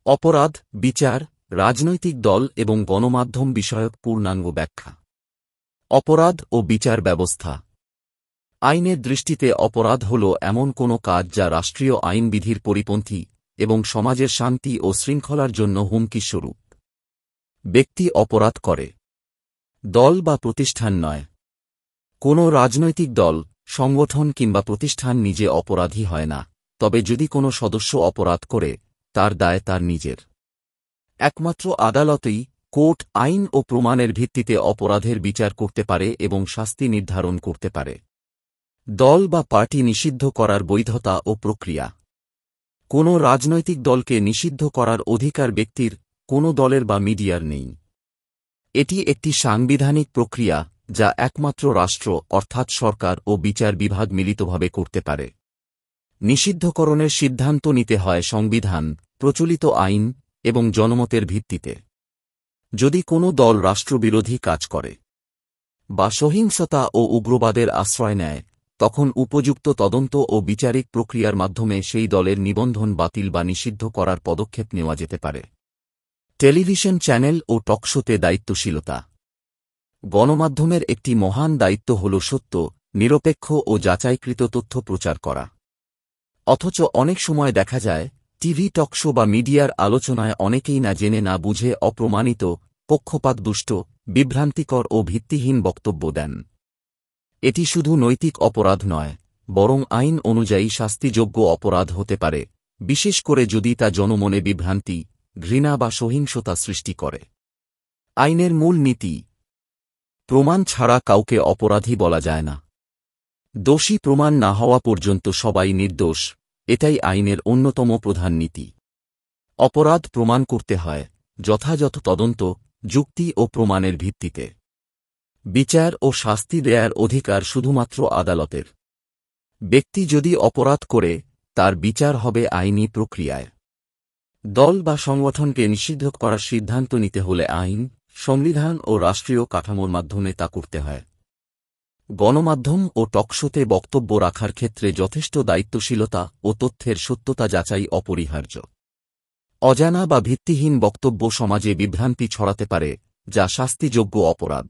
অপরাধ, বিচার, রাজনৈতিক দল এবং গণমাধ্যম বিষয়ক পূর্ণাঙ্গ ব্যাখ্যা। অপরাধ ও বিচার ব্যবস্থা। আইনের দৃষ্টিতে অপরাধ হল এমন কোনো কাজ যা রাষ্ট্রীয় আইনবিধির পরিপন্থী এবং সমাজের শান্তি ও শৃঙ্খলার জন্য হুমকিস্বরূপ। ব্যক্তি অপরাধ করে, দল বা প্রতিষ্ঠান নয়। কোনো রাজনৈতিক দল, সংগঠন কিংবা প্রতিষ্ঠান নিজে অপরাধী হয় না, তবে যদি কোনো সদস্য অপরাধ করে, তার দায় তার নিজের। একমাত্র আদালতই, কোর্ট আইন ও প্রমাণের ভিত্তিতে অপরাধের বিচার করতে পারে এবং শাস্তি নির্ধারণ করতে পারে। দল বা পার্টি নিষিদ্ধ করার বৈধতা ও প্রক্রিয়া। কোনো রাজনৈতিক দলকে নিষিদ্ধ করার অধিকার ব্যক্তির, কোনো দলের বা মিডিয়ার নেই। এটি একটি সাংবিধানিক প্রক্রিয়া যা একমাত্র রাষ্ট্র অর্থাৎ সরকার ও বিচার বিভাগ মিলিতভাবে করতে পারে। নিষিদ্ধকরণের সিদ্ধান্ত নিতে হয় সংবিধান, প্রচলিত আইন এবং জনমতের ভিত্তিতে। যদি কোনো দল রাষ্ট্রবিরোধী কাজ করে বা সহিংসতা ও উগ্রবাদের আশ্রয় নেয়, তখন উপযুক্ত তদন্ত ও বিচারিক প্রক্রিয়ার মাধ্যমে সেই দলের নিবন্ধন বাতিল বা নিষিদ্ধ করার পদক্ষেপ নেওয়া যেতে পারে। টেলিভিশন চ্যানেল ও টকশোতে দায়িত্বশীলতা। গণমাধ্যমের একটি মহান দায়িত্ব হল সত্য, নিরপেক্ষ ও যাচাইকৃত তথ্য প্রচার করা। অথচ অনেক সময় দেখা যায়, টিভি টকশো বা মিডিয়ার আলোচনায় অনেকেই না জেনে না বুঝে অপ্রমাণিত, পক্ষপাতদুষ্ট, বিভ্রান্তিকর ও ভিত্তিহীন বক্তব্য দেন। এটি শুধু নৈতিক অপরাধ নয়, বরং আইন অনুযায়ী শাস্তিযোগ্য অপরাধ হতে পারে, বিশেষ করে যদি তা জনমনে বিভ্রান্তি, ঘৃণা বা সহিংসতা সৃষ্টি করে। আইনের মূল নীতি। প্রমাণ ছাড়া কাউকে অপরাধী বলা যায় না। দোষী প্রমাণ না হওয়া পর্যন্ত সবাই নির্দোষ, এটাই আইনের অন্যতম প্রধান নীতি। অপরাধ প্রমাণ করতে হয় যথাযথ তদন্ত, যুক্তি ও প্রমাণের ভিত্তিতে। বিচার ও শাস্তি দেয়ার অধিকার শুধুমাত্র আদালতের। ব্যক্তি যদি অপরাধ করে, তার বিচার হবে আইনি প্রক্রিয়ায়। দল বা সংগঠনকে নিষিদ্ধ করার সিদ্ধান্ত নিতে হলে আইন, সংবিধান ও রাষ্ট্রীয় কাঠামোর মাধ্যমে তা করতে হয়। গণমাধ্যম ও টকশোতে বক্তব্য রাখার ক্ষেত্রে যথেষ্ট দায়িত্বশীলতা ও তথ্যের সত্যতা যাচাই অপরিহার্য। অজানা বা ভিত্তিহীন বক্তব্য সমাজে বিভ্রান্তি ছড়াতে পারে, যা শাস্তিযোগ্য অপরাধ।